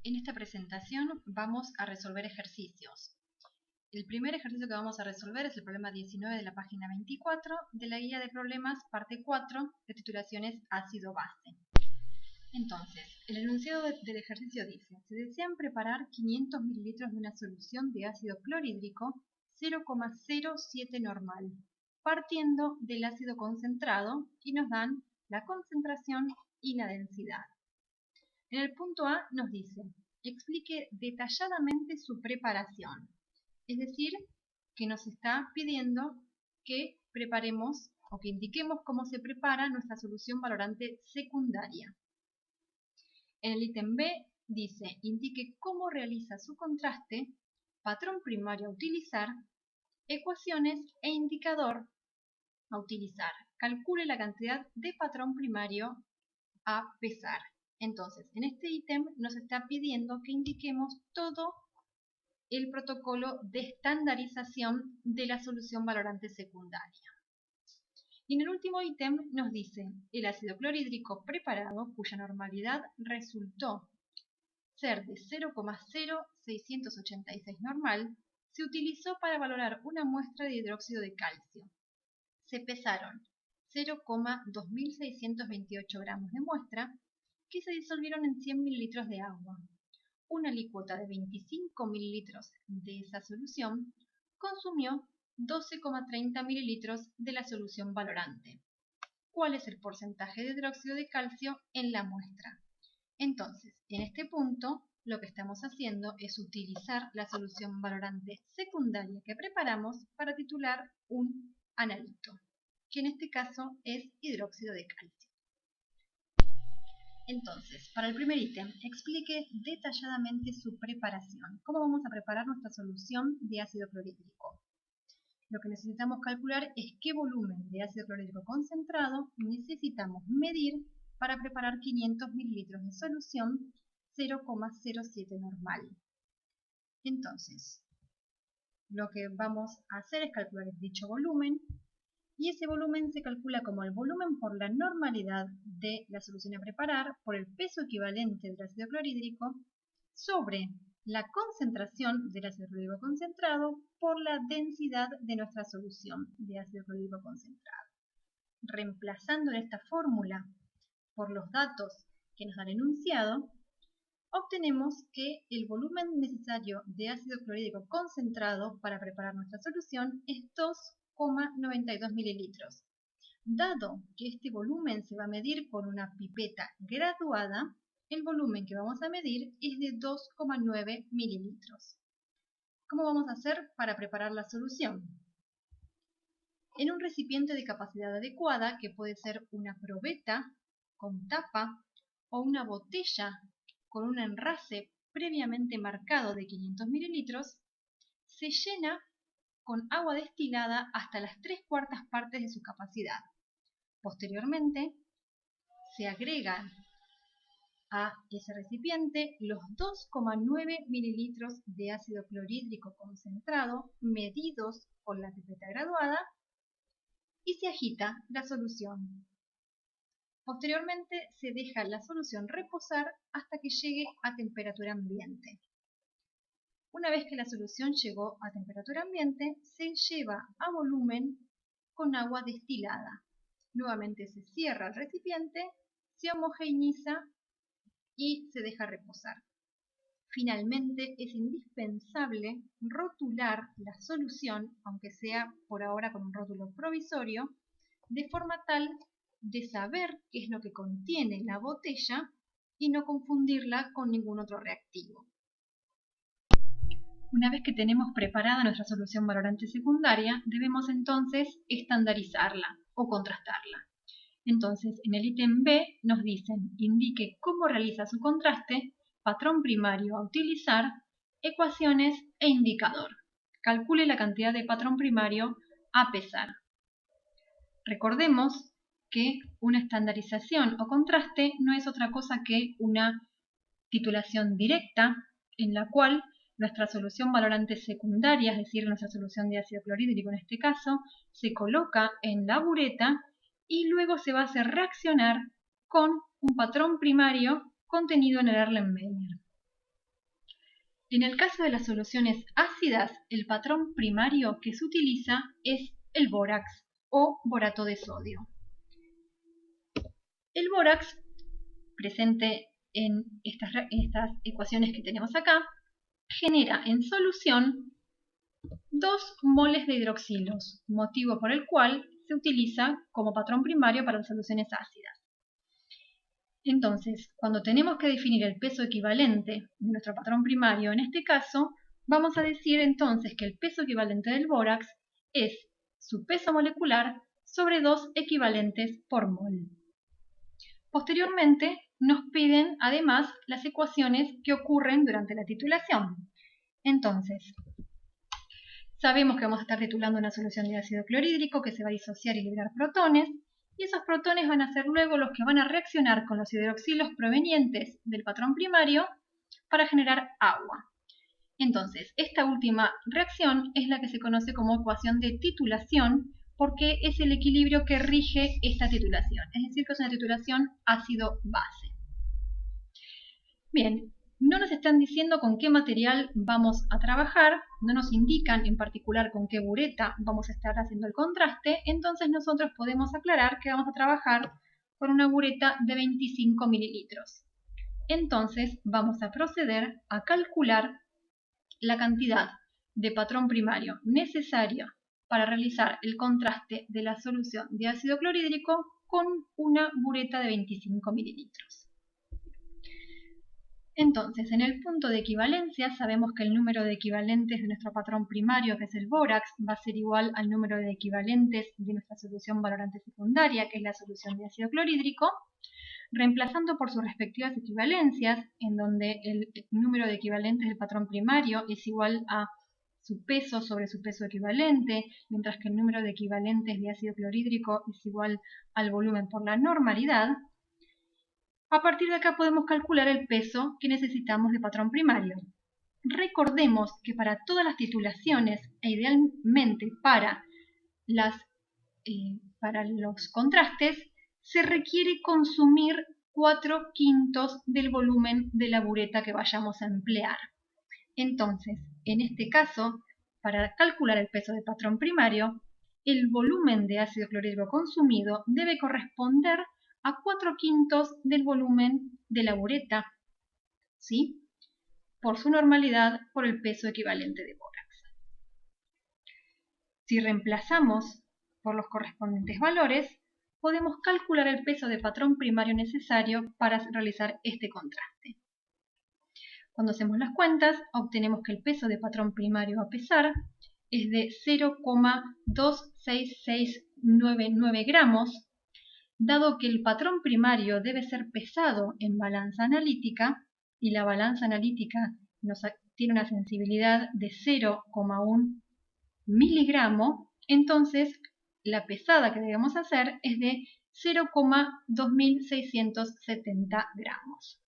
En esta presentación vamos a resolver ejercicios. El primer ejercicio que vamos a resolver es el problema 19 de la página 24 de la guía de problemas parte 4 de titulaciones ácido-base. Entonces, el enunciado del ejercicio dice: se desean preparar 500 mililitros de una solución de ácido clorhídrico 0,07 normal, partiendo del ácido concentrado, y nos dan la concentración y la densidad. En el punto A nos dice: explique detalladamente su preparación. Es decir, que nos está pidiendo que preparemos o que indiquemos cómo se prepara nuestra solución valorante secundaria. En el ítem B dice: indique cómo realiza su contraste, patrón primario a utilizar, ecuaciones e indicador a utilizar. Calcule la cantidad de patrón primario a pesar. Entonces, en este ítem nos está pidiendo que indiquemos todo el protocolo de estandarización de la solución valorante secundaria. Y en el último ítem nos dice: el ácido clorhídrico preparado, cuya normalidad resultó ser de 0,0686 normal, se utilizó para valorar una muestra de hidróxido de calcio. Se pesaron 0,2628 gramos de muestra, que se disolvieron en 100 mililitros de agua. Una alícuota de 25 mililitros de esa solución consumió 12,30 mililitros de la solución valorante. ¿Cuál es el porcentaje de hidróxido de calcio en la muestra? Entonces, en este punto, lo que estamos haciendo es utilizar la solución valorante secundaria que preparamos para titular un analito, que en este caso es hidróxido de calcio. Entonces, para el primer ítem, explique detalladamente su preparación. ¿Cómo vamos a preparar nuestra solución de ácido clorhídrico? Lo que necesitamos calcular es qué volumen de ácido clorhídrico concentrado necesitamos medir para preparar 500 mililitros de solución 0,07 normal. Entonces, lo que vamos a hacer es calcular dicho volumen, y ese volumen se calcula como el volumen por la normalidad de la solución a preparar por el peso equivalente del ácido clorhídrico sobre la concentración del ácido clorhídrico concentrado por la densidad de nuestra solución de ácido clorhídrico concentrado. Reemplazando en esta fórmula por los datos que nos da el enunciado, obtenemos que el volumen necesario de ácido clorhídrico concentrado para preparar nuestra solución es 2,92 mililitros. Dado que este volumen se va a medir con una pipeta graduada, el volumen que vamos a medir es de 2,9 mililitros. ¿Cómo vamos a hacer para preparar la solución? En un recipiente de capacidad adecuada, que puede ser una probeta con tapa o una botella con un enrase previamente marcado de 500 mililitros, se llena con agua destilada hasta las 3/4 partes de su capacidad. Posteriormente, se agregan a ese recipiente los 2,9 mililitros de ácido clorhídrico concentrado medidos con la pipeta graduada y se agita la solución. Posteriormente se deja la solución reposar hasta que llegue a temperatura ambiente. Una vez que la solución llegó a temperatura ambiente, se lleva a volumen con agua destilada. Nuevamente se cierra el recipiente, se homogeneiza y se deja reposar. Finalmente, es indispensable rotular la solución, aunque sea por ahora con un rótulo provisorio, de forma tal de saber qué es lo que contiene la botella y no confundirla con ningún otro reactivo. Una vez que tenemos preparada nuestra solución valorante secundaria, debemos entonces estandarizarla o contrastarla. Entonces, en el ítem B nos dicen: indique cómo realiza su contraste, patrón primario a utilizar, ecuaciones e indicador. Calcule la cantidad de patrón primario a pesar. Recordemos que una estandarización o contraste no es otra cosa que una titulación directa en la cual nuestra solución valorante secundaria, es decir, nuestra solución de ácido clorhídrico en este caso, se coloca en la bureta y luego se va a hacer reaccionar con un patrón primario contenido en el Erlenmeyer. En el caso de las soluciones ácidas, el patrón primario que se utiliza es el bórax o borato de sodio. El bórax, presente en estas ecuaciones que tenemos acá, genera en solución 2 moles de hidroxilos, motivo por el cual se utiliza como patrón primario para las soluciones ácidas. Entonces, cuando tenemos que definir el peso equivalente de nuestro patrón primario, en este caso, vamos a decir entonces que el peso equivalente del bórax es su peso molecular sobre 2 equivalentes por mol. Posteriormente, nos piden además las ecuaciones que ocurren durante la titulación. Entonces, sabemos que vamos a estar titulando una solución de ácido clorhídrico que se va a disociar y liberar protones, y esos protones van a ser luego los que van a reaccionar con los hidroxilos provenientes del patrón primario para generar agua. Entonces, esta última reacción es la que se conoce como ecuación de titulación, porque es el equilibrio que rige esta titulación, es decir, que es una titulación ácido-base. Bien, no nos están diciendo con qué material vamos a trabajar, no nos indican en particular con qué bureta vamos a estar haciendo el contraste, entonces nosotros podemos aclarar que vamos a trabajar con una bureta de 25 mililitros. Entonces vamos a proceder a calcular la cantidad de patrón primario necesario para realizar el contraste de la solución de ácido clorhídrico con una bureta de 25 mililitros. Entonces, en el punto de equivalencia sabemos que el número de equivalentes de nuestro patrón primario, que es el bórax, va a ser igual al número de equivalentes de nuestra solución valorante secundaria, que es la solución de ácido clorhídrico, reemplazando por sus respectivas equivalencias, en donde el número de equivalentes del patrón primario es igual a su peso sobre su peso equivalente, mientras que el número de equivalentes de ácido clorhídrico es igual al volumen por la normalidad. A partir de acá podemos calcular el peso que necesitamos de patrón primario. Recordemos que para todas las titulaciones e idealmente para los contrastes se requiere consumir 4/5 del volumen de la bureta que vayamos a emplear. Entonces, en este caso, para calcular el peso de patrón primario, el volumen de ácido clorhídrico consumido debe corresponder a 4/5 del volumen de la bureta, ¿sí? Por su normalidad, por el peso equivalente de bórax. Si reemplazamos por los correspondientes valores, podemos calcular el peso de patrón primario necesario para realizar este contraste. Cuando hacemos las cuentas, obtenemos que el peso de patrón primario a pesar es de 0,26699 gramos, dado que el patrón primario debe ser pesado en balanza analítica, y la balanza analítica tiene una sensibilidad de 0,1 miligramo, entonces la pesada que debemos hacer es de 0,2670 gramos.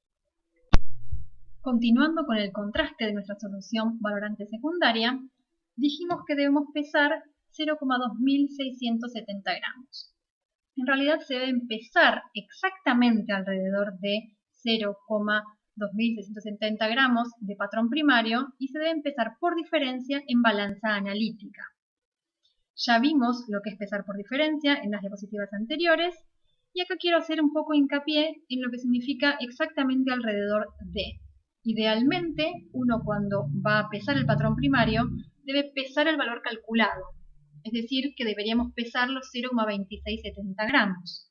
Continuando con el contraste de nuestra solución valorante secundaria, dijimos que debemos pesar 0,2670 gramos. En realidad se debe pesar exactamente alrededor de 0,2670 gramos de patrón primario y se debe pesar por diferencia en balanza analítica. Ya vimos lo que es pesar por diferencia en las diapositivas anteriores y acá quiero hacer un poco hincapié en lo que significa exactamente alrededor de. Idealmente, uno cuando va a pesar el patrón primario debe pesar el valor calculado. Es decir, que deberíamos pesar los 0,2670 gramos.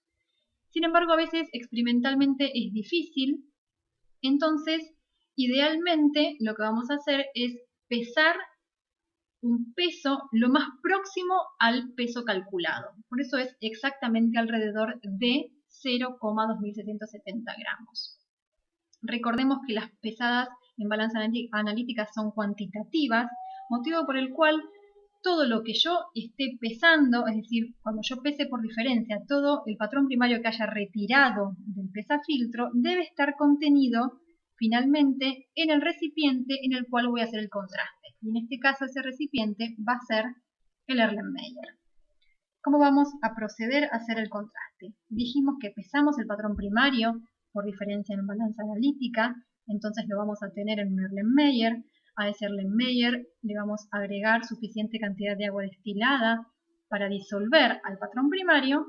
Sin embargo, a veces experimentalmente es difícil, entonces, idealmente lo que vamos a hacer es pesar un peso lo más próximo al peso calculado. Por eso es exactamente alrededor de 0,2770 gramos. Recordemos que las pesadas en balanza analítica son cuantitativas, motivo por el cual todo lo que yo esté pesando, es decir, cuando yo pese por diferencia, todo el patrón primario que haya retirado del pesafiltro debe estar contenido finalmente en el recipiente en el cual voy a hacer el contraste. Y en este caso ese recipiente va a ser el Erlenmeyer. ¿Cómo vamos a proceder a hacer el contraste? Dijimos que pesamos el patrón primario por diferencia en balanza analítica, entonces lo vamos a tener en un Erlenmeyer. A ese Erlenmeyer le vamos a agregar suficiente cantidad de agua destilada para disolver al patrón primario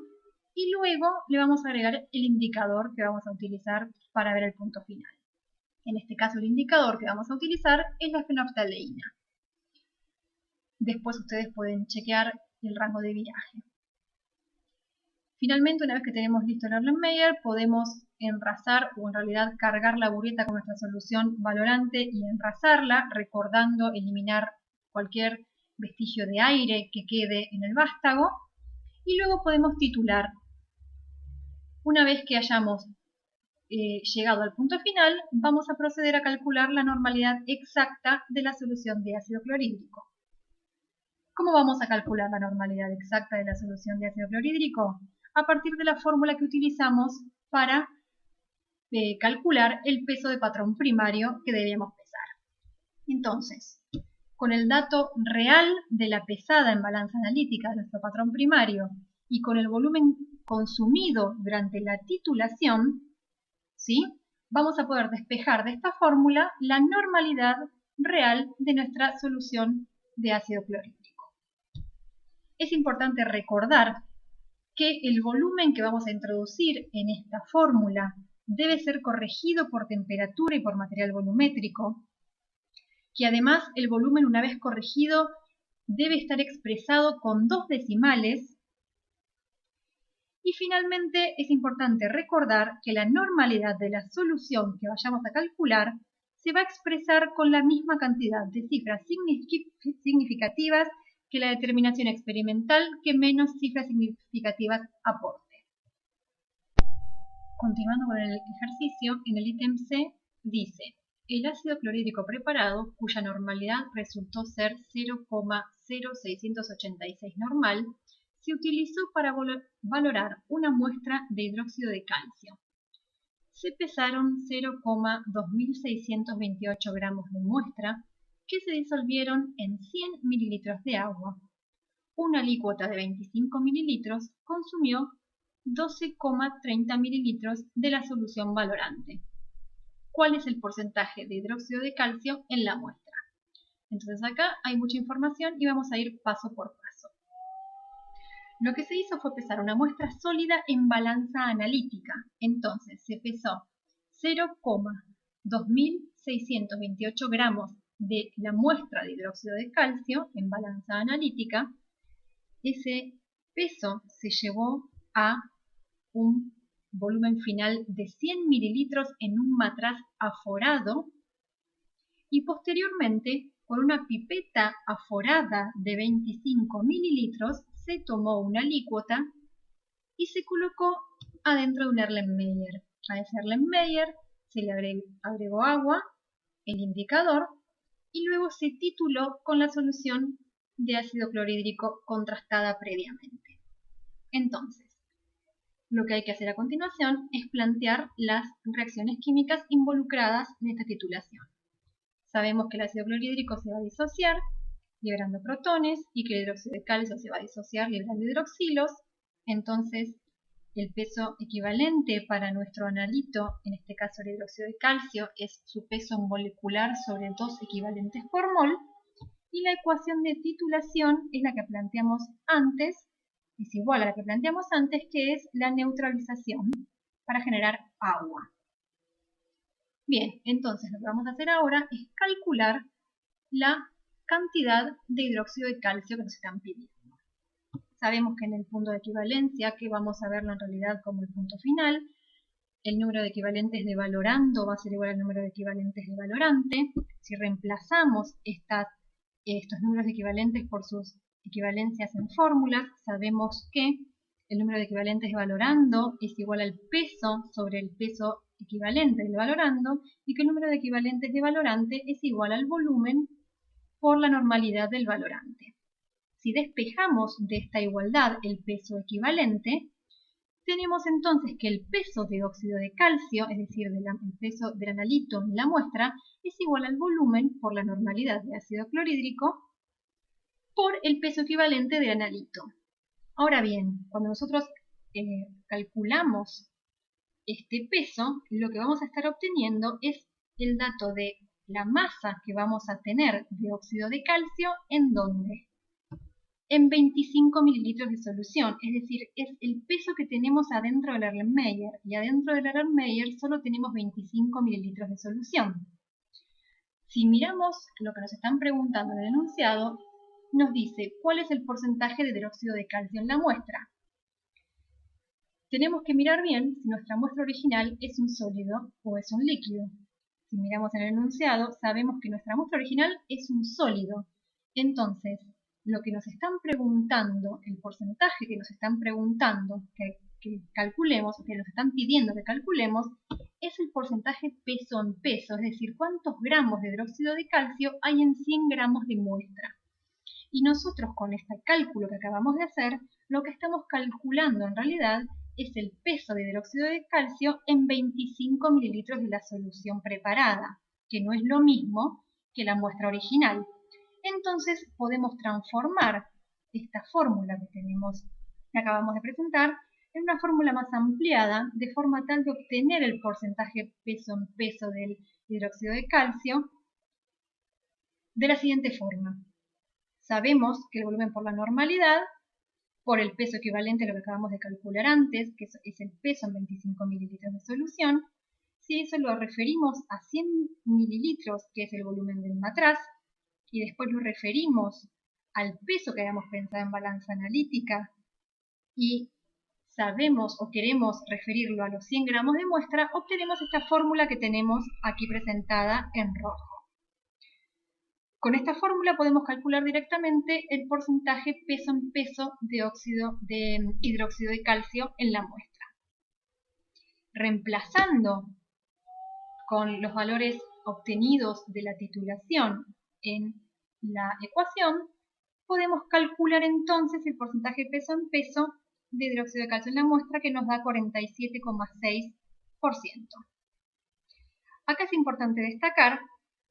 y luego le vamos a agregar el indicador que vamos a utilizar para ver el punto final. En este caso el indicador que vamos a utilizar es la fenolftaleína. Después ustedes pueden chequear el rango de viraje. Finalmente, una vez que tenemos listo el Erlenmeyer, podemos enrasar o en realidad cargar la bureta con nuestra solución valorante y enrasarla, recordando eliminar cualquier vestigio de aire que quede en el vástago. Y luego podemos titular. Una vez que hayamos llegado al punto final, vamos a proceder a calcular la normalidad exacta de la solución de ácido clorhídrico. ¿Cómo vamos a calcular la normalidad exacta de la solución de ácido clorhídrico? A partir de la fórmula que utilizamos para calcular el peso de patrón primario que debemos pesar. Entonces, con el dato real de la pesada en balanza analítica de nuestro patrón primario y con el volumen consumido durante la titulación, ¿sí?, vamos a poder despejar de esta fórmula la normalidad real de nuestra solución de ácido clorhídrico. Es importante recordar que el volumen que vamos a introducir en esta fórmula debe ser corregido por temperatura y por material volumétrico, que además el volumen, una vez corregido, debe estar expresado con 2 decimales. Y finalmente es importante recordar que la normalidad de la solución que vayamos a calcular se va a expresar con la misma cantidad de cifras significativas que la determinación experimental que menos cifras significativas aporte. Continuando con el ejercicio, en el ítem C dice: el ácido clorhídrico preparado, cuya normalidad resultó ser 0,0686 normal, se utilizó para valorar una muestra de hidróxido de calcio. Se pesaron 0,2628 gramos de muestra que se disolvieron en 100 mililitros de agua. Una alícuota de 25 mililitros consumió 12,30 mililitros de la solución valorante. ¿Cuál es el porcentaje de hidróxido de calcio en la muestra? Entonces acá hay mucha información y vamos a ir paso por paso. Lo que se hizo fue pesar una muestra sólida en balanza analítica. Entonces se pesó 0,2628 gramos de la muestra de hidróxido de calcio en balanza analítica. Ese peso se llevó a un volumen final de 100 mililitros en un matraz aforado y posteriormente con una pipeta aforada de 25 mililitros se tomó una alícuota y se colocó adentro de un Erlenmeyer. A ese Erlenmeyer se le agregó agua, el indicador y luego se tituló con la solución de ácido clorhídrico contrastada previamente. Entonces, lo que hay que hacer a continuación es plantear las reacciones químicas involucradas en esta titulación. Sabemos que el ácido clorhídrico se va a disociar liberando protones y que el hidróxido de calcio se va a disociar liberando hidroxilos. Entonces, el peso equivalente para nuestro analito, en este caso el hidróxido de calcio, es su peso molecular sobre 2 equivalentes por mol. Y la ecuación de titulación es la que planteamos antes, es igual a la que planteamos antes, que es la neutralización para generar agua. Bien, entonces lo que vamos a hacer ahora es calcular la cantidad de hidróxido de calcio que nos están pidiendo. Sabemos que en el punto de equivalencia, que vamos a verlo en realidad como el punto final, el número de equivalentes de valorando va a ser igual al número de equivalentes de valorante. Si reemplazamos estos números de equivalentes por sus equivalencias en fórmulas, sabemos que el número de equivalentes de valorando es igual al peso sobre el peso equivalente del valorando y que el número de equivalentes de valorante es igual al volumen por la normalidad del valorante. Si despejamos de esta igualdad el peso equivalente, tenemos entonces que el peso de óxido de calcio, es decir, el peso del analito en la muestra, es igual al volumen por la normalidad de ácido clorhídrico por el peso equivalente del analito. Ahora bien, cuando nosotros calculamos este peso, lo que vamos a estar obteniendo es el dato de la masa que vamos a tener de óxido de calcio, ¿en dónde? En 25 mililitros de solución, es decir, es el peso que tenemos adentro del Erlenmeyer, y adentro del Erlenmeyer solo tenemos 25 mililitros de solución. Si miramos lo que nos están preguntando en el enunciado, nos dice cuál es el porcentaje de hidróxido de calcio en la muestra. Tenemos que mirar bien si nuestra muestra original es un sólido o es un líquido. Si miramos en el enunciado, sabemos que nuestra muestra original es un sólido. Entonces, lo que nos están preguntando, el porcentaje que nos están preguntando que calculemos, que nos están pidiendo que calculemos, es el porcentaje peso en peso, es decir, cuántos gramos de hidróxido de calcio hay en 100 gramos de muestra. Y nosotros con este cálculo que acabamos de hacer, lo que estamos calculando en realidad es el peso de hidróxido de calcio en 25 mililitros de la solución preparada, que no es lo mismo que la muestra original. Entonces podemos transformar esta fórmula que acabamos de presentar en una fórmula más ampliada, de forma tal de obtener el porcentaje peso en peso del hidróxido de calcio de la siguiente forma. Sabemos que el volumen por la normalidad, por el peso equivalente a lo que acabamos de calcular antes, que es el peso en 25 mililitros de solución, si eso lo referimos a 100 mililitros, que es el volumen del matraz, y después lo referimos al peso que habíamos pensado en balanza analítica, y sabemos o queremos referirlo a los 100 gramos de muestra, obtenemos esta fórmula que tenemos aquí presentada en rojo. Con esta fórmula podemos calcular directamente el porcentaje peso en peso de hidróxido de calcio en la muestra. Reemplazando con los valores obtenidos de la titulación en la ecuación, podemos calcular entonces el porcentaje peso en peso de hidróxido de calcio en la muestra, que nos da 47,6%. Acá es importante destacar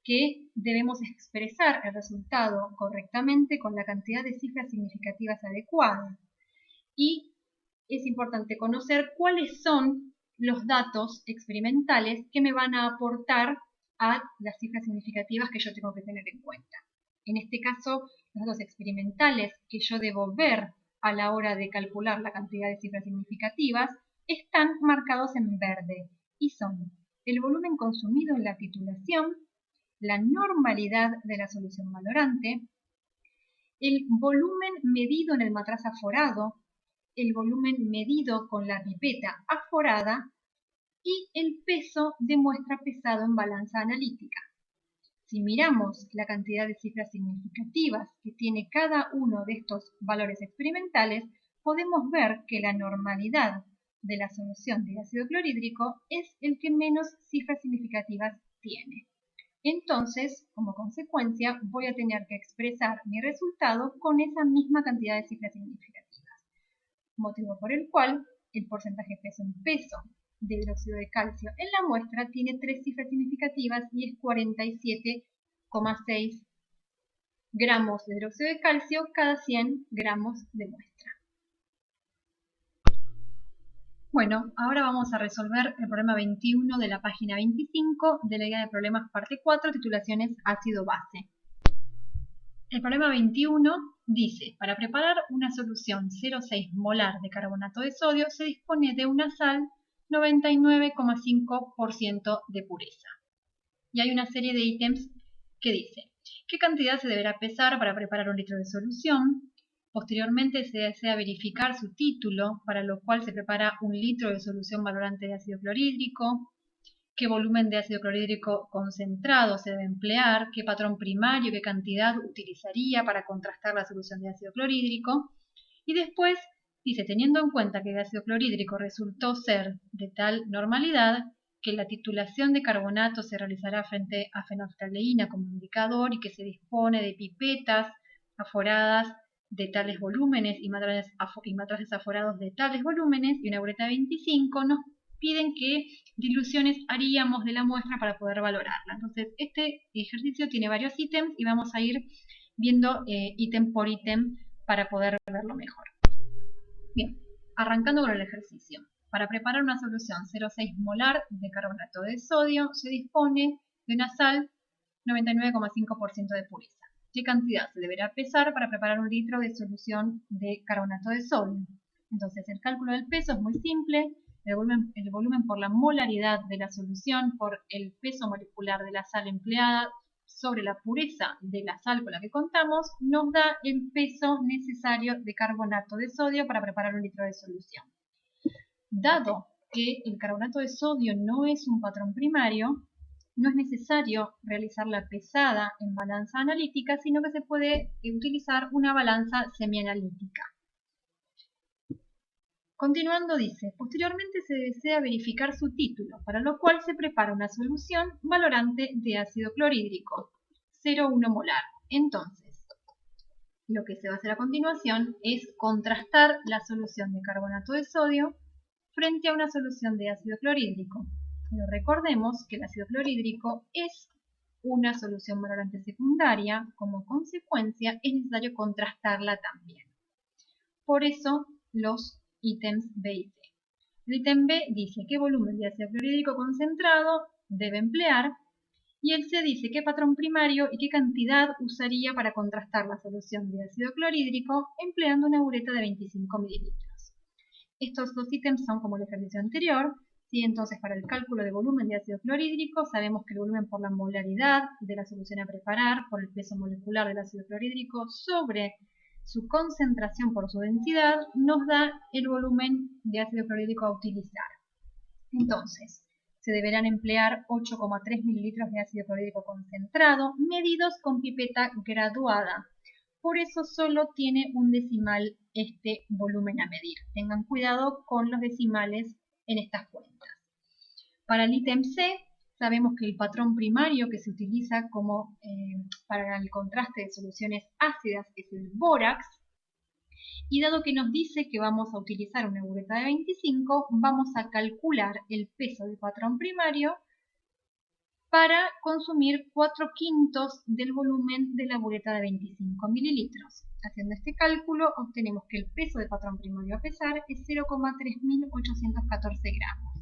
que debemos expresar el resultado correctamente con la cantidad de cifras significativas adecuada. Y es importante conocer cuáles son los datos experimentales que me van a aportar a las cifras significativas que yo tengo que tener en cuenta. En este caso, los datos experimentales que yo debo ver a la hora de calcular la cantidad de cifras significativas están marcados en verde y son el volumen consumido en la titulación, la normalidad de la solución valorante, el volumen medido en el matraz aforado, el volumen medido con la pipeta aforada y el peso de muestra pesado en balanza analítica. Si miramos la cantidad de cifras significativas que tiene cada uno de estos valores experimentales, podemos ver que la normalidad de la solución de ácido clorhídrico es el que menos cifras significativas tiene. Entonces, como consecuencia, voy a tener que expresar mi resultado con esa misma cantidad de cifras significativas, motivo por el cual el porcentaje peso en peso de hidróxido de calcio en la muestra tiene 3 cifras significativas y es 47,6 gramos de hidróxido de calcio cada 100 gramos de muestra. Bueno, ahora vamos a resolver el problema 21 de la página 25 de la guía de problemas parte 4, titulaciones ácido-base. El problema 21 dice, para preparar una solución 0,6 molar de carbonato de sodio se dispone de una sal 99,5% de pureza. Y hay una serie de ítems que dice, ¿qué cantidad se deberá pesar para preparar un litro de solución? Posteriormente se desea verificar su título, para lo cual se prepara un litro de solución valorante de ácido clorhídrico, qué volumen de ácido clorhídrico concentrado se debe emplear, qué patrón primario, qué cantidad utilizaría para contrastar la solución de ácido clorhídrico. Y después dice, teniendo en cuenta que el ácido clorhídrico resultó ser de tal normalidad, que la titulación de carbonato se realizará frente a fenolftaleína como indicador y que se dispone de pipetas aforadas de tales volúmenes y matraces aforados de tales volúmenes y una bureta 25, nos piden qué diluciones haríamos de la muestra para poder valorarla. Entonces, este ejercicio tiene varios ítems y vamos a ir viendo ítem por ítem para poder verlo mejor. Bien, arrancando con el ejercicio. Para preparar una solución 0,6 molar de carbonato de sodio se dispone de una sal 99,5% de pureza. ¿Qué cantidad se deberá pesar para preparar un litro de solución de carbonato de sodio? Entonces, el cálculo del peso es muy simple. El volumen por la molaridad de la solución por el peso molecular de la sal empleada sobre la pureza de la sal con la que contamos nos da el peso necesario de carbonato de sodio para preparar un litro de solución. Dado que el carbonato de sodio no es un patrón primario, no es necesario realizar la pesada en balanza analítica, sino que se puede utilizar una balanza semianalítica. Continuando dice, posteriormente se desea verificar su título, para lo cual se prepara una solución valorante de ácido clorhídrico, 0,1 molar. Entonces, lo que se va a hacer a continuación es contrastar la solución de carbonato de sodio frente a una solución de ácido clorhídrico. Pero recordemos que el ácido clorhídrico es una solución valorante secundaria, como consecuencia es necesario contrastarla también. Por eso los ítems B y C. El ítem B dice qué volumen de ácido clorhídrico concentrado debe emplear y el C dice qué patrón primario y qué cantidad usaría para contrastar la solución de ácido clorhídrico empleando una bureta de 25 mililitros. Estos dos ítems son como el ejercicio anterior, ¿sí? Entonces para el cálculo de volumen de ácido clorhídrico sabemos que el volumen por la molaridad de la solución a preparar por el peso molecular del ácido clorhídrico sobre su concentración por su densidad nos da el volumen de ácido clorhídrico a utilizar. Entonces, se deberán emplear 8,3 mililitros de ácido clorhídrico concentrado medidos con pipeta graduada. Por eso solo tiene un decimal este volumen a medir. Tengan cuidado con los decimales en estas cuentas. Para el ítem C, sabemos que el patrón primario que se utiliza para el contraste de soluciones ácidas es el bórax. Y dado que nos dice que vamos a utilizar una bureta de 25, vamos a calcular el peso del patrón primario para consumir 4/5 del volumen de la bureta de 25 mililitros. Haciendo este cálculo obtenemos que el peso del patrón primario a pesar es 0,3814 gramos.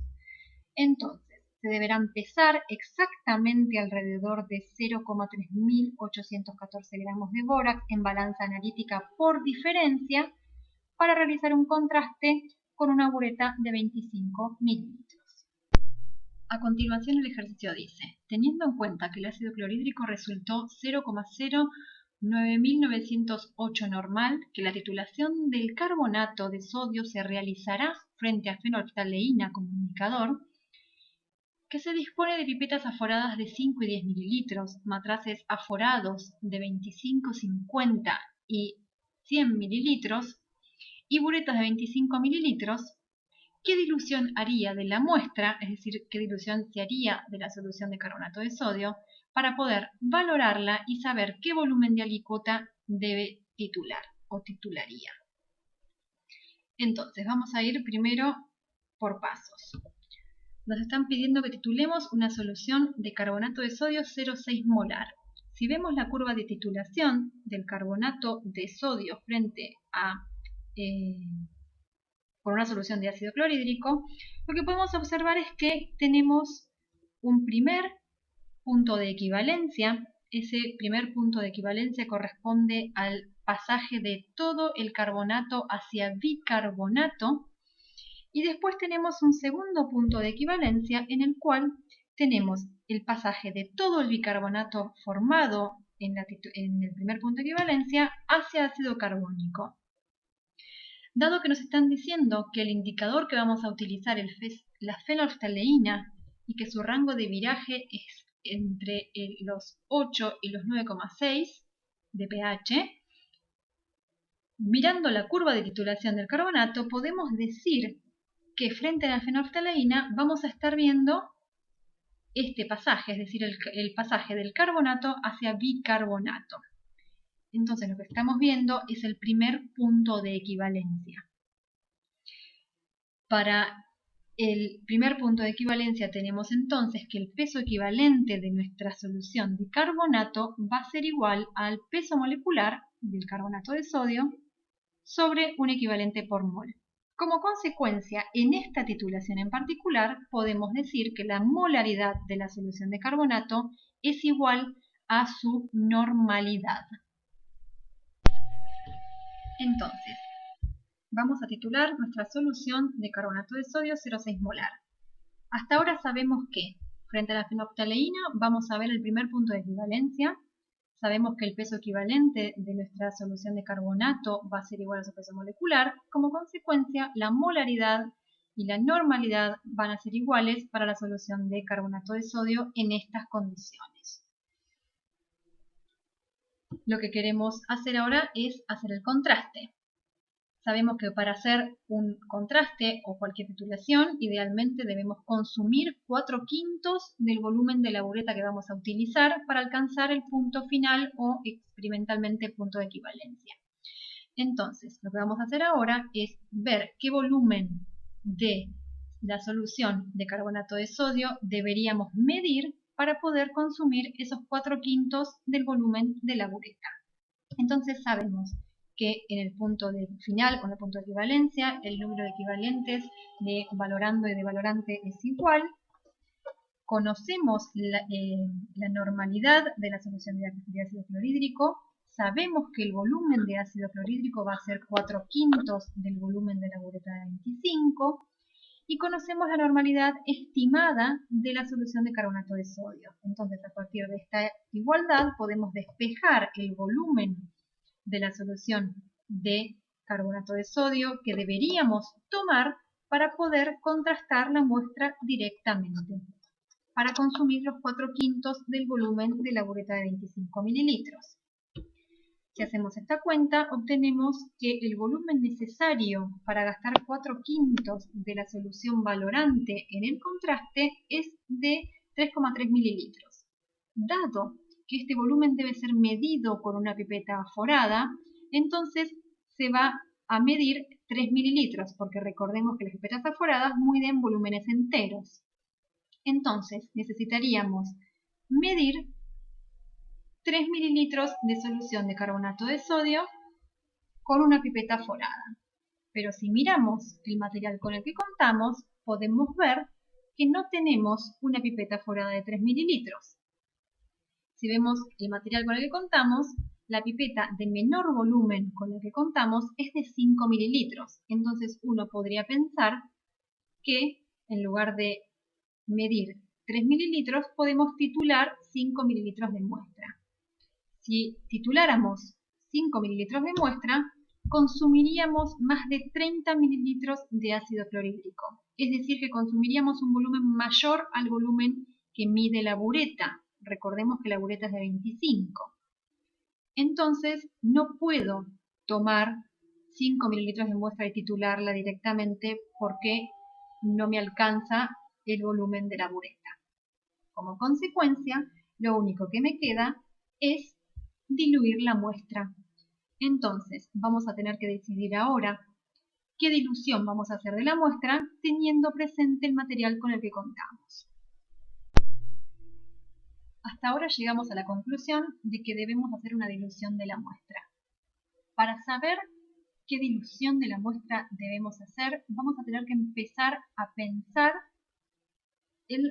Entonces, se deberán pesar exactamente alrededor de 0,3814 gramos de bórax en balanza analítica por diferencia para realizar un contraste con una bureta de 25 mililitros. A continuación el ejercicio dice, teniendo en cuenta que el ácido clorhídrico resultó 0,09908 normal, que la titulación del carbonato de sodio se realizará frente a fenolftaleína como indicador, que se dispone de pipetas aforadas de 5 y 10 mililitros, matraces aforados de 25, 50 y 100 mililitros y buretas de 25 mililitros, ¿qué dilución haría de la muestra, es decir, qué dilución se haría de la solución de carbonato de sodio, para poder valorarla y saber qué volumen de alícuota debe titular o titularía? Entonces, vamos a ir primero por pasos. Nos están pidiendo que titulemos una solución de carbonato de sodio 0,6 molar. Si vemos la curva de titulación del carbonato de sodio frente a por una solución de ácido clorhídrico, lo que podemos observar es que tenemos un primer punto de equivalencia. Ese primer punto de equivalencia corresponde al pasaje de todo el carbonato hacia bicarbonato. Y después tenemos un segundo punto de equivalencia en el cual tenemos el pasaje de todo el bicarbonato formado en el primer punto de equivalencia hacia ácido carbónico. Dado que nos están diciendo que el indicador que vamos a utilizar es la fenolftaleína y que su rango de viraje es entre los 8 y los 9,6 de pH, mirando la curva de titulación del carbonato podemos decir que frente a la fenolftaleína vamos a estar viendo este pasaje, es decir, el pasaje del carbonato hacia bicarbonato. Entonces lo que estamos viendo es el primer punto de equivalencia. Para el primer punto de equivalencia tenemos entonces que el peso equivalente de nuestra solución de carbonato va a ser igual al peso molecular del carbonato de sodio sobre un equivalente por mol. Como consecuencia, en esta titulación en particular, podemos decir que la molaridad de la solución de carbonato es igual a su normalidad. Entonces, vamos a titular nuestra solución de carbonato de sodio 0,6 molar. Hasta ahora sabemos que frente a la fenolftaleína vamos a ver el primer punto de equivalencia. Sabemos que el peso equivalente de nuestra solución de carbonato va a ser igual a su peso molecular. Como consecuencia, la molaridad y la normalidad van a ser iguales para la solución de carbonato de sodio en estas condiciones. Lo que queremos hacer ahora es hacer el contraste. Sabemos que para hacer un contraste o cualquier titulación, idealmente debemos consumir 4/5 del volumen de la bureta que vamos a utilizar para alcanzar el punto final o experimentalmente el punto de equivalencia. Entonces, lo que vamos a hacer ahora es ver qué volumen de la solución de carbonato de sodio deberíamos medir para poder consumir esos 4/5 del volumen de la bureta. Entonces sabemos que en el punto de final o en el punto de equivalencia el número de equivalentes de valorando y de valorante es igual. Conocemos la normalidad de la solución de ácido clorhídrico. Sabemos que el volumen de ácido clorhídrico va a ser 4/5 del volumen de la bureta de 25. Y conocemos la normalidad estimada de la solución de carbonato de sodio. Entonces, a partir de esta igualdad podemos despejar el volumen de la solución de carbonato de sodio que deberíamos tomar para poder contrastar la muestra directamente, para consumir los 4/5 del volumen de la bureta de 25 mililitros. Si hacemos esta cuenta, obtenemos que el volumen necesario para gastar 4/5 de la solución valorante en el contraste es de 3,3 mililitros. Dado que este volumen debe ser medido con una pipeta aforada, entonces se va a medir 3 mililitros, porque recordemos que las pipetas aforadas miden volúmenes enteros. Entonces necesitaríamos medir 3 mililitros de solución de carbonato de sodio con una pipeta aforada. Pero si miramos el material con el que contamos, podemos ver que no tenemos una pipeta aforada de 3 mililitros. Si vemos el material con el que contamos, la pipeta de menor volumen con la que contamos es de 5 mililitros. Entonces uno podría pensar que en lugar de medir 3 mililitros, podemos titular 5 mililitros de muestra. Si tituláramos 5 mililitros de muestra, consumiríamos más de 30 mililitros de ácido clorhídrico. Es decir, que consumiríamos un volumen mayor al volumen que mide la bureta. Recordemos que la bureta es de 25. Entonces, no puedo tomar 5 mililitros de muestra y titularla directamente porque no me alcanza el volumen de la bureta. Como consecuencia, lo único que me queda es diluir la muestra. Entonces, vamos a tener que decidir ahora qué dilución vamos a hacer de la muestra teniendo presente el material con el que contamos. Hasta ahora llegamos a la conclusión de que debemos hacer una dilución de la muestra. Para saber qué dilución de la muestra debemos hacer, vamos a tener que empezar a pensar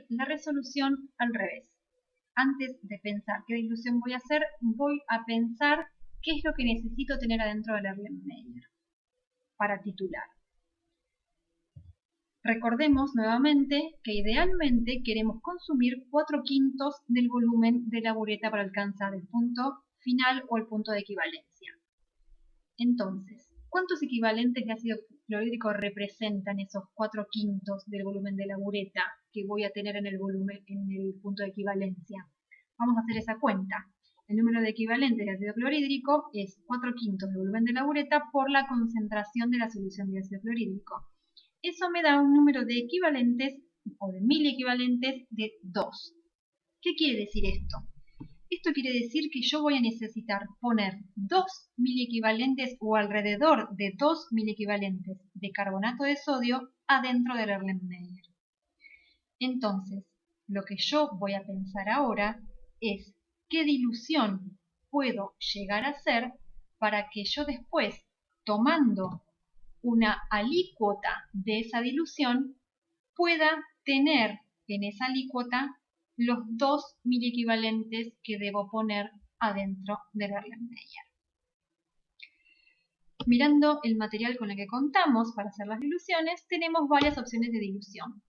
la resolución al revés. Antes de pensar qué dilución voy a hacer, voy a pensar qué es lo que necesito tener adentro del Erlenmeyer para titular. Recordemos nuevamente que idealmente queremos consumir 4/5 del volumen de la bureta para alcanzar el punto final o el punto de equivalencia. Entonces, ¿cuántos equivalentes de ácido clorhídrico representan esos 4/5 del volumen de la bureta que voy a tener en el punto de equivalencia? Vamos a hacer esa cuenta. El número de equivalentes de ácido clorhídrico es 4/5 del volumen de la bureta por la concentración de la solución de ácido clorhídrico. Eso me da un número de equivalentes o de miliequivalentes de 2. ¿Qué quiere decir esto? Esto quiere decir que yo voy a necesitar poner 2 miliequivalentes o alrededor de 2 miliequivalentes de carbonato de sodio adentro del Erlenmeyer. Entonces, lo que yo voy a pensar ahora es qué dilución puedo llegar a hacer para que yo después, tomando una alícuota de esa dilución, pueda tener en esa alícuota los 2 miliequivalentes que debo poner adentro del Erlenmeyer. Mirando el material con el que contamos para hacer las diluciones, tenemos varias opciones de dilución.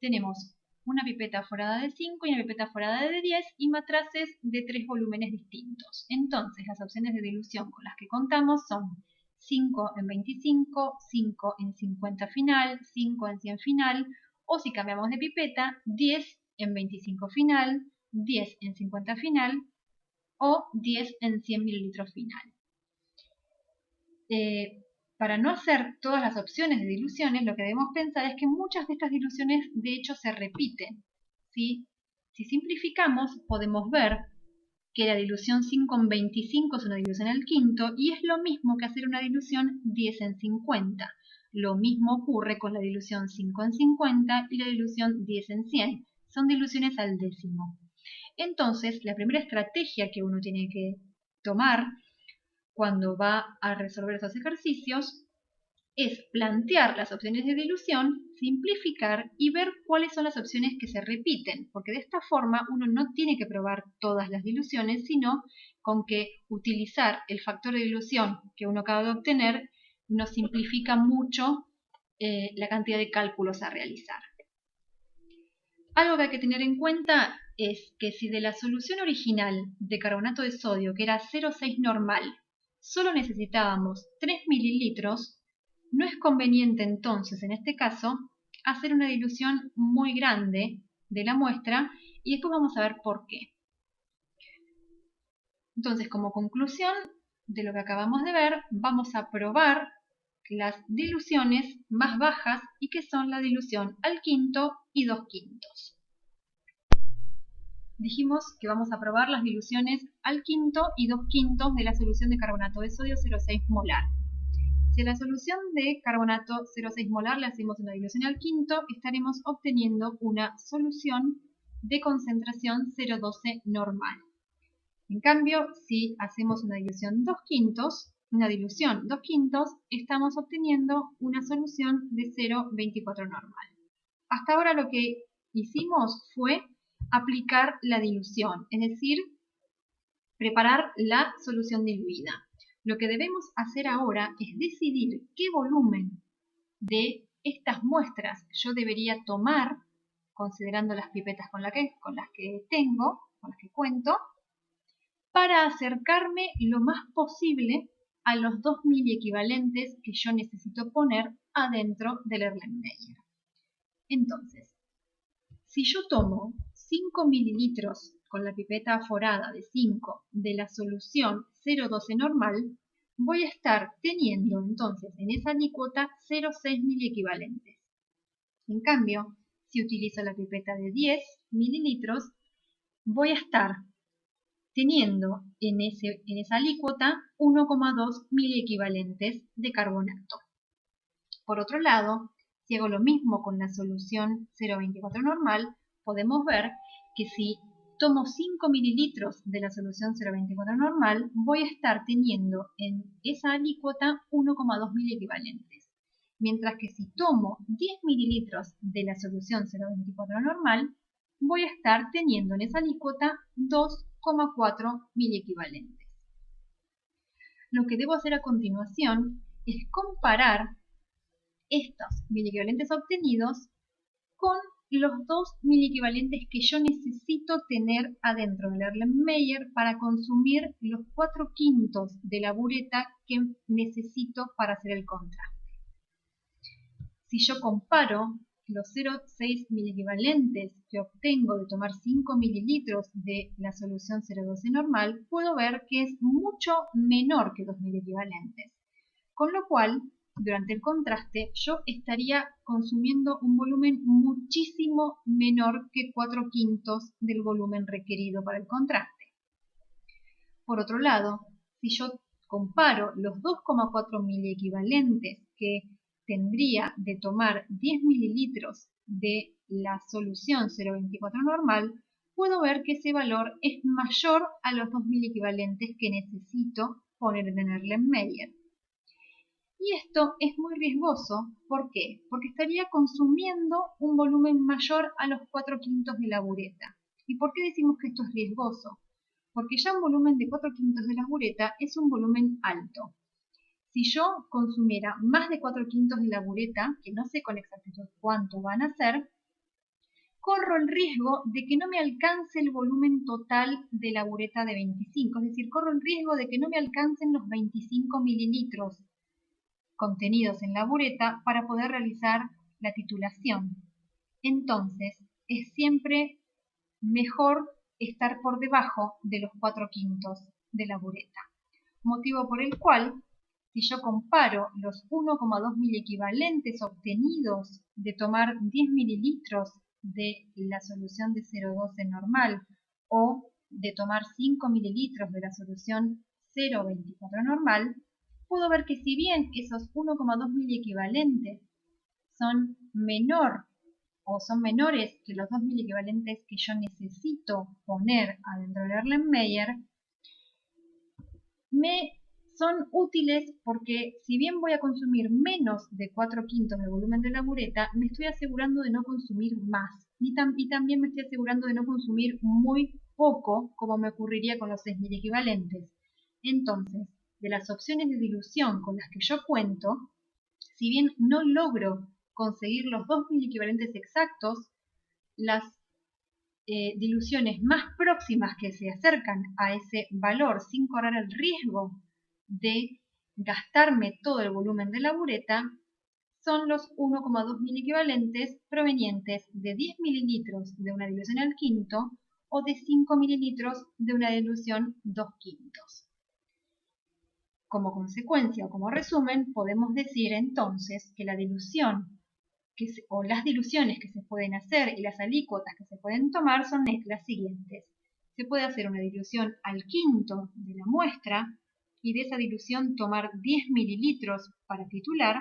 Tenemos una pipeta forada de 5 y una pipeta forada de 10 y matraces de 3 volúmenes distintos. Entonces, las opciones de dilución con las que contamos son 5 en 25, 5 en 50 final, 5 en 100 final, o si cambiamos de pipeta, 10 en 25 final, 10 en 50 final o 10 en 100 mililitros final. Para no hacer todas las opciones de diluciones, lo que debemos pensar es que muchas de estas diluciones de hecho se repiten, ¿sí? Si simplificamos, podemos ver que la dilución 5 en 25 es una dilución al quinto y es lo mismo que hacer una dilución 10 en 50. Lo mismo ocurre con la dilución 5 en 50 y la dilución 10 en 100. Son diluciones al décimo. Entonces, la primera estrategia que uno tiene que tomar cuando va a resolver esos ejercicios es plantear las opciones de dilución, simplificar y ver cuáles son las opciones que se repiten, porque de esta forma uno no tiene que probar todas las diluciones, sino con que utilizar el factor de dilución que uno acaba de obtener nos simplifica mucho la cantidad de cálculos a realizar. Algo que hay que tener en cuenta es que si de la solución original de carbonato de sodio, que era 0,6 normal, solo necesitábamos 3 mililitros, no es conveniente entonces, en este caso, hacer una dilución muy grande de la muestra y después vamos a ver por qué. Entonces, como conclusión de lo que acabamos de ver, vamos a probar las diluciones más bajas y que son la dilución al quinto y 2/5. Dijimos que vamos a probar las diluciones al quinto y 2/5 de la solución de carbonato de sodio 0,6 molar. Si a la solución de carbonato 0,6 molar le hacemos una dilución al quinto, estaremos obteniendo una solución de concentración 0,12 normal. En cambio, si hacemos una dilución 2/5, estamos obteniendo una solución de 0,24 normal. Hasta ahora lo que hicimos fue aplicar la dilución, es decir, preparar la solución diluida. Lo que debemos hacer ahora es decidir qué volumen de estas muestras yo debería tomar, considerando las pipetas con las que cuento, para acercarme lo más posible a los 2 miliequivalentes que yo necesito poner adentro del Erlenmeyer. Entonces, si yo tomo 5 mililitros con la pipeta aforada de 5 de la solución 0,12 normal, voy a estar teniendo entonces en esa alícuota 0,6 miliequivalentes. En cambio, si utilizo la pipeta de 10 mililitros, voy a estar teniendo en esa alícuota 1,2 miliequivalentes de carbonato. Por otro lado, si hago lo mismo con la solución 0,24 normal, podemos ver que si tomo 5 mililitros de la solución 0,24 normal, voy a estar teniendo en esa alícuota 1,2 miliequivalentes. Mientras que si tomo 10 mililitros de la solución 0,24 normal, voy a estar teniendo en esa alícuota 2,4 miliequivalentes. Lo que debo hacer a continuación es comparar estos miliequivalentes obtenidos con los 2 miliequivalentes que yo necesito tener adentro del Erlenmeyer para consumir los 4/5 de la bureta que necesito para hacer el contraste. Si yo comparo los 0,6 miliequivalentes que obtengo de tomar 5 mililitros de la solución 0,12 normal, puedo ver que es mucho menor que 2 miliequivalentes. Con lo cual, durante el contraste, yo estaría consumiendo un volumen muchísimo menor que 4/5 del volumen requerido para el contraste. Por otro lado, si yo comparo los 2,4 miliequivalentes que tendría de tomar 10 mililitros de la solución 0,24 normal, puedo ver que ese valor es mayor a los 2 miliequivalentes que necesito poner en el Erlenmeyer. Y esto es muy riesgoso, ¿por qué? Porque estaría consumiendo un volumen mayor a los 4/5 de la bureta. ¿Y por qué decimos que esto es riesgoso? Porque ya un volumen de 4/5 de la bureta es un volumen alto. Si yo consumiera más de 4/5 de la bureta, que no sé con exactitud cuánto van a ser, corro el riesgo de que no me alcance el volumen total de la bureta de 25, es decir, corro el riesgo de que no me alcancen los 25 mililitros contenidos en la bureta para poder realizar la titulación. Entonces, es siempre mejor estar por debajo de los 4/5 de la bureta. Motivo por el cual, si yo comparo los 1,2 miliequivalentes obtenidos de tomar 10 mililitros de la solución de 0,12 normal o de tomar 5 mililitros de la solución 0,24 normal, puedo ver que si bien esos 1,2 miliequivalentes son menores que los 2 miliequivalentes que yo necesito poner adentro del Erlenmeyer, me son útiles porque si bien voy a consumir menos de 4/5 del volumen de la bureta, me estoy asegurando de no consumir más. Y también me estoy asegurando de no consumir muy poco, como me ocurriría con los 6 miliequivalentes. Entonces, de las opciones de dilución con las que yo cuento, si bien no logro conseguir los 2 miliequivalentes exactos, las diluciones más próximas que se acercan a ese valor sin correr el riesgo de gastarme todo el volumen de la bureta son los 1,2 miliequivalentes provenientes de 10 mililitros de una dilución al quinto o de 5 mililitros de una dilución 2/5. Como consecuencia o como resumen, podemos decir entonces que la dilución o las diluciones que se pueden hacer y las alícuotas que se pueden tomar son las siguientes. Se puede hacer una dilución al quinto de la muestra y de esa dilución tomar 10 mililitros para titular,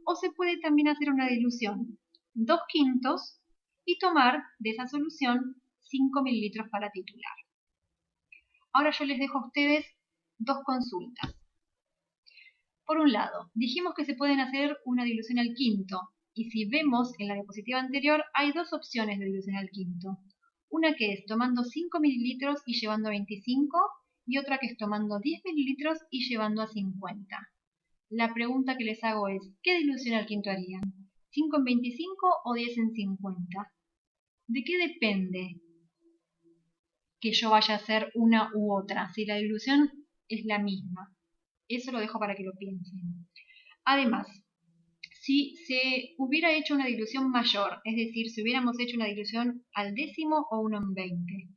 o se puede también hacer una dilución 2/5 y tomar de esa solución 5 mililitros para titular. Ahora yo les dejo a ustedes dos consultas. Por un lado, dijimos que se pueden hacer una dilución al quinto, y si vemos en la diapositiva anterior hay dos opciones de dilución al quinto. Una que es tomando 5 mililitros y llevando a 25 y otra que es tomando 10 mililitros y llevando a 50. La pregunta que les hago es, ¿qué dilución al quinto harían? ¿5 en 25 o 10 en 50? ¿De qué depende que yo vaya a hacer una u otra si la dilución es la misma? Eso lo dejo para que lo piensen. Además, si se hubiera hecho una dilución mayor, es decir, si hubiéramos hecho una dilución al décimo o 1 en 20,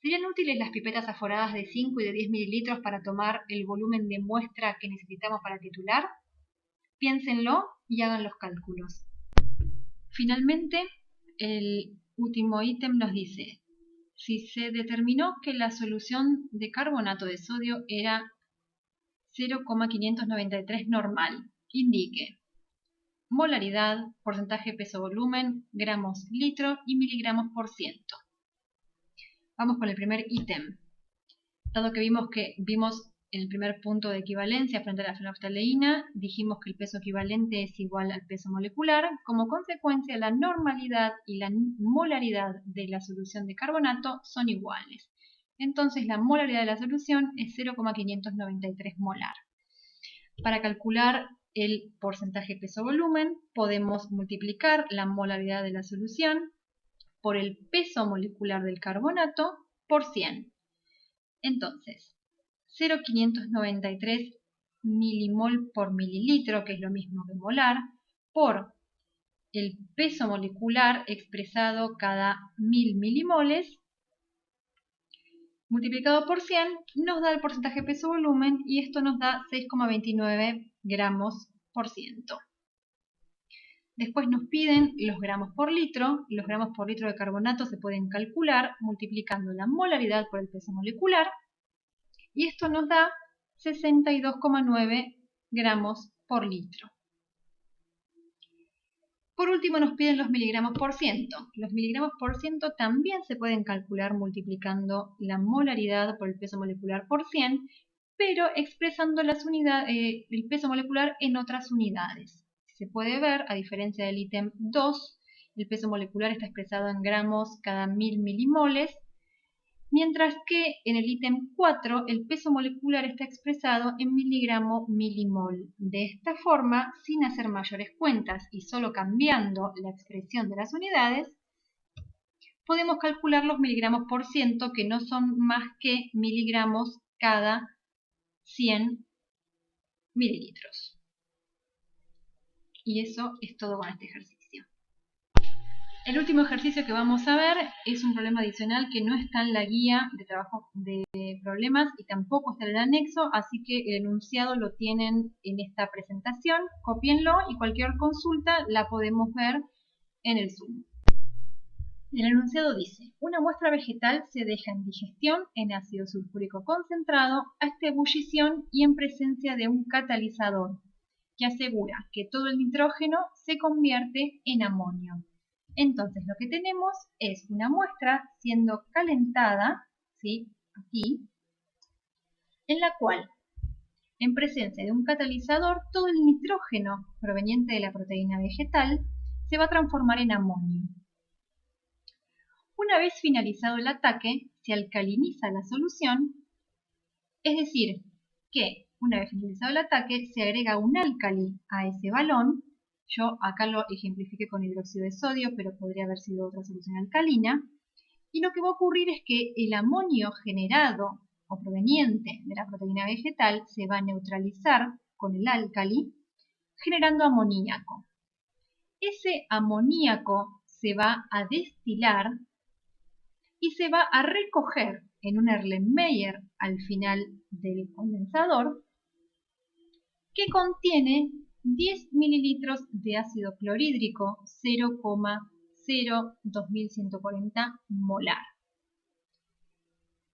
¿serían útiles las pipetas aforadas de 5 y de 10 mililitros para tomar el volumen de muestra que necesitamos para titular? Piénsenlo y hagan los cálculos. Finalmente, el último ítem nos dice, si se determinó que la solución de carbonato de sodio era 0,593 normal, indique molaridad, porcentaje peso-volumen, gramos litro y miligramos por ciento. Vamos con el primer ítem. Dado que vimos el primer punto de equivalencia frente a la fenolftaleína, dijimos que el peso equivalente es igual al peso molecular. Como consecuencia, la normalidad y la molaridad de la solución de carbonato son iguales. Entonces, la molaridad de la solución es 0,593 molar. Para calcular el porcentaje peso-volumen, podemos multiplicar la molaridad de la solución por el peso molecular del carbonato por 100. Entonces, 0,593 milimol por mililitro, que es lo mismo que molar, por el peso molecular expresado cada 1000 milimoles, multiplicado por 100, nos da el porcentaje peso-volumen y esto nos da 6,29 gramos por ciento. Después nos piden los gramos por litro. Los gramos por litro de carbonato se pueden calcular multiplicando la molaridad por el peso molecular y esto nos da 62,9 gramos por litro. Por último nos piden los miligramos por ciento. Los miligramos por ciento también se pueden calcular multiplicando la molaridad por el peso molecular por 100, pero expresando el peso molecular en otras unidades. Se puede ver, a diferencia del ítem 2, el peso molecular está expresado en gramos cada 1000 milimoles, mientras que en el ítem 4 el peso molecular está expresado en miligramo milimol. De esta forma, sin hacer mayores cuentas y solo cambiando la expresión de las unidades, podemos calcular los miligramos por ciento, que no son más que miligramos cada 100 mililitros. Y eso es todo con este ejercicio. El último ejercicio que vamos a ver es un problema adicional que no está en la guía de trabajo de problemas y tampoco está en el anexo, así que el enunciado lo tienen en esta presentación. Cópienlo y cualquier consulta la podemos ver en el Zoom. El enunciado dice: una muestra vegetal se deja en digestión en ácido sulfúrico concentrado hasta ebullición y en presencia de un catalizador que asegura que todo el nitrógeno se convierte en amonio. Entonces lo que tenemos es una muestra siendo calentada, ¿sí? Aquí, en la cual, en presencia de un catalizador, todo el nitrógeno proveniente de la proteína vegetal se va a transformar en amonio. Una vez finalizado el ataque, se alcaliniza la solución, es decir, que una vez finalizado el ataque se agrega un álcali a ese balón. Yo acá lo ejemplifiqué con hidróxido de sodio, pero podría haber sido otra solución alcalina. Y lo que va a ocurrir es que el amonio generado o proveniente de la proteína vegetal se va a neutralizar con el álcali, generando amoníaco. Ese amoníaco se va a destilar y se va a recoger en un Erlenmeyer al final del condensador, que contiene 10 mililitros de ácido clorhídrico 0,02140 molar.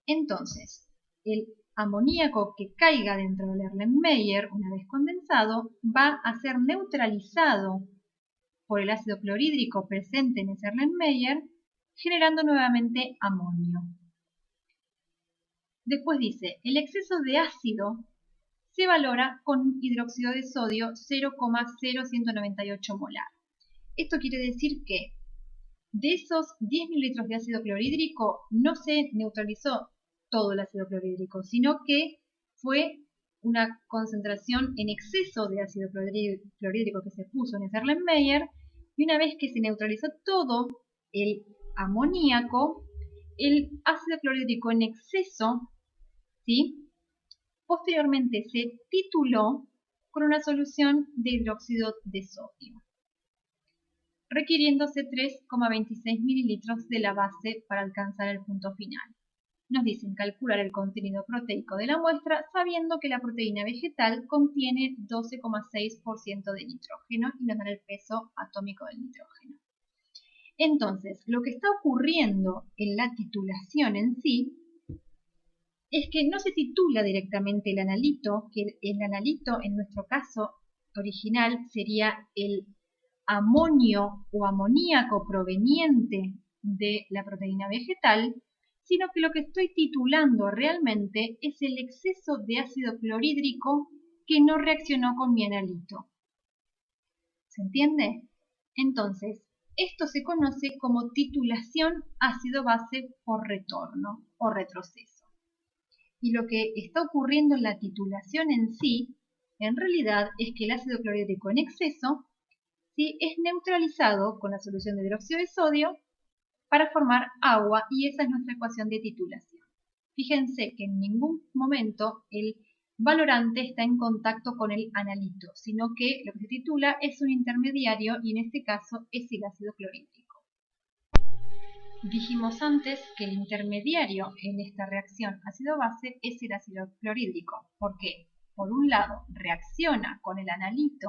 Entonces, el amoníaco que caiga dentro del Erlenmeyer, una vez condensado, va a ser neutralizado por el ácido clorhídrico presente en ese Erlenmeyer, generando nuevamente amonio. Después dice: el exceso de ácido se valora con hidróxido de sodio 0,0198 molar. Esto quiere decir que de esos 10 mililitros de ácido clorhídrico no se neutralizó todo el ácido clorhídrico, sino que fue una concentración en exceso de ácido clorhídrico que se puso en ese Erlenmeyer, y una vez que se neutralizó todo el amoníaco, el ácido clorhídrico en exceso, ¿sí?, posteriormente se tituló con una solución de hidróxido de sodio, requiriéndose 3,26 mililitros de la base para alcanzar el punto final. Nos dicen calcular el contenido proteico de la muestra sabiendo que la proteína vegetal contiene 12,6% de nitrógeno y nos dan el peso atómico del nitrógeno. Entonces, lo que está ocurriendo en la titulación en sí es que no se titula directamente el analito, que el analito en nuestro caso original sería el amonio o amoníaco proveniente de la proteína vegetal, sino que lo que estoy titulando realmente es el exceso de ácido clorhídrico que no reaccionó con mi analito. ¿Se entiende? Entonces, esto se conoce como titulación ácido-base por retorno o retroceso. Y lo que está ocurriendo en la titulación en sí, en realidad, es que el ácido clorhídrico en exceso, ¿sí?, es neutralizado con la solución de hidróxido de sodio para formar agua, y esa es nuestra ecuación de titulación. Fíjense que en ningún momento el valorante está en contacto con el analito, sino que lo que se titula es un intermediario, y en este caso es el ácido clorhídrico. Dijimos antes que el intermediario en esta reacción ácido-base es el ácido clorhídrico, porque por un lado reacciona con el analito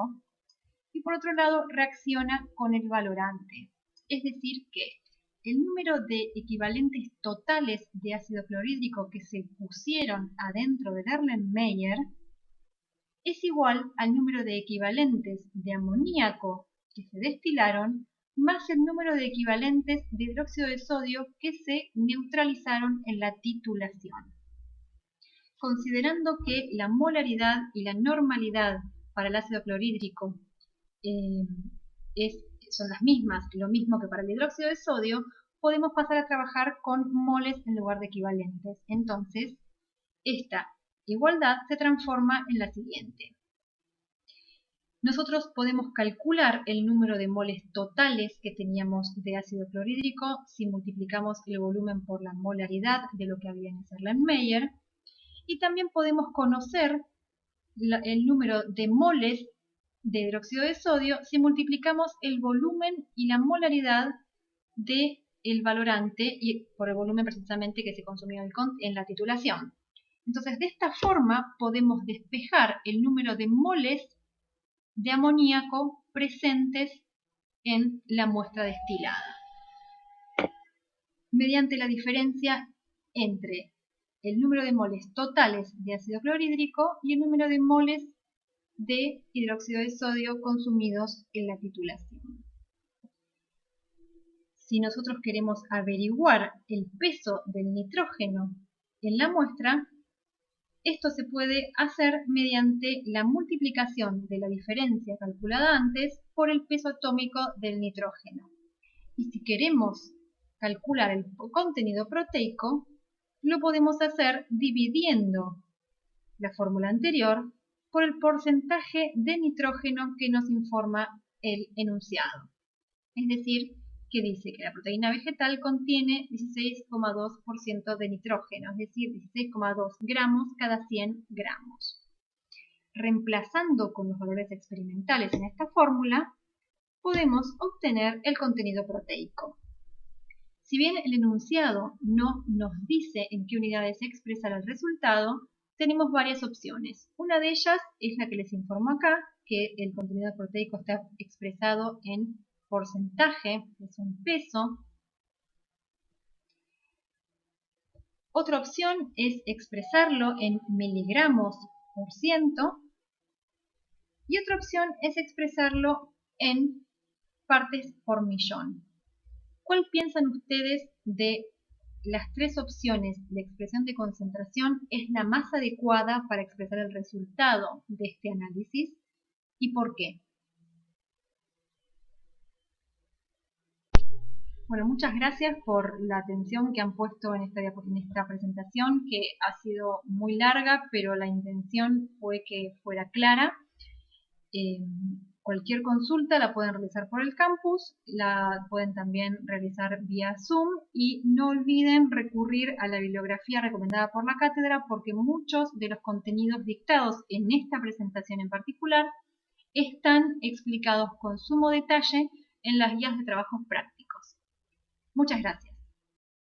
y por otro lado reacciona con el valorante. Es decir que el número de equivalentes totales de ácido clorhídrico que se pusieron adentro del Erlenmeyer es igual al número de equivalentes de amoníaco que se destilaron más el número de equivalentes de hidróxido de sodio que se neutralizaron en la titulación. Considerando que la molaridad y la normalidad para el ácido clorhídrico son las mismas, lo mismo que para el hidróxido de sodio, podemos pasar a trabajar con moles en lugar de equivalentes. Entonces, esta igualdad se transforma en la siguiente. Nosotros podemos calcular el número de moles totales que teníamos de ácido clorhídrico si multiplicamos el volumen por la molaridad de lo que había en Erlenmeyer. Y también podemos conocer el número de moles de hidróxido de sodio si multiplicamos el volumen y la molaridad del valorante y por el volumen precisamente que se consumió en la titulación. Entonces, de esta forma podemos despejar el número de moles de amoníaco presentes en la muestra destilada, mediante la diferencia entre el número de moles totales de ácido clorhídrico y el número de moles de hidróxido de sodio consumidos en la titulación. Si nosotros queremos averiguar el peso del nitrógeno en la muestra, esto se puede hacer mediante la multiplicación de la diferencia calculada antes por el peso atómico del nitrógeno. Y si queremos calcular el contenido proteico, lo podemos hacer dividiendo la fórmula anterior por el porcentaje de nitrógeno que nos informa el enunciado. Es decir, que dice que la proteína vegetal contiene 16,2% de nitrógeno, es decir, 16,2 gramos cada 100 gramos. Reemplazando con los valores experimentales en esta fórmula, podemos obtener el contenido proteico. Si bien el enunciado no nos dice en qué unidades se expresará el resultado, tenemos varias opciones. Una de ellas es la que les informo acá, que el contenido proteico está expresado en porcentaje, es un peso. Otra opción es expresarlo en miligramos por ciento. Y otra opción es expresarlo en partes por millón. ¿Cuál piensan ustedes de las tres opciones de expresión de concentración es la más adecuada para expresar el resultado de este análisis y por qué? Bueno, muchas gracias por la atención que han puesto en esta presentación, que ha sido muy larga, pero la intención fue que fuera clara. Cualquier consulta la pueden realizar por el campus, la pueden también realizar vía Zoom y no olviden recurrir a la bibliografía recomendada por la cátedra porque muchos de los contenidos dictados en esta presentación en particular están explicados con sumo detalle en las guías de trabajos prácticos. Muchas gracias.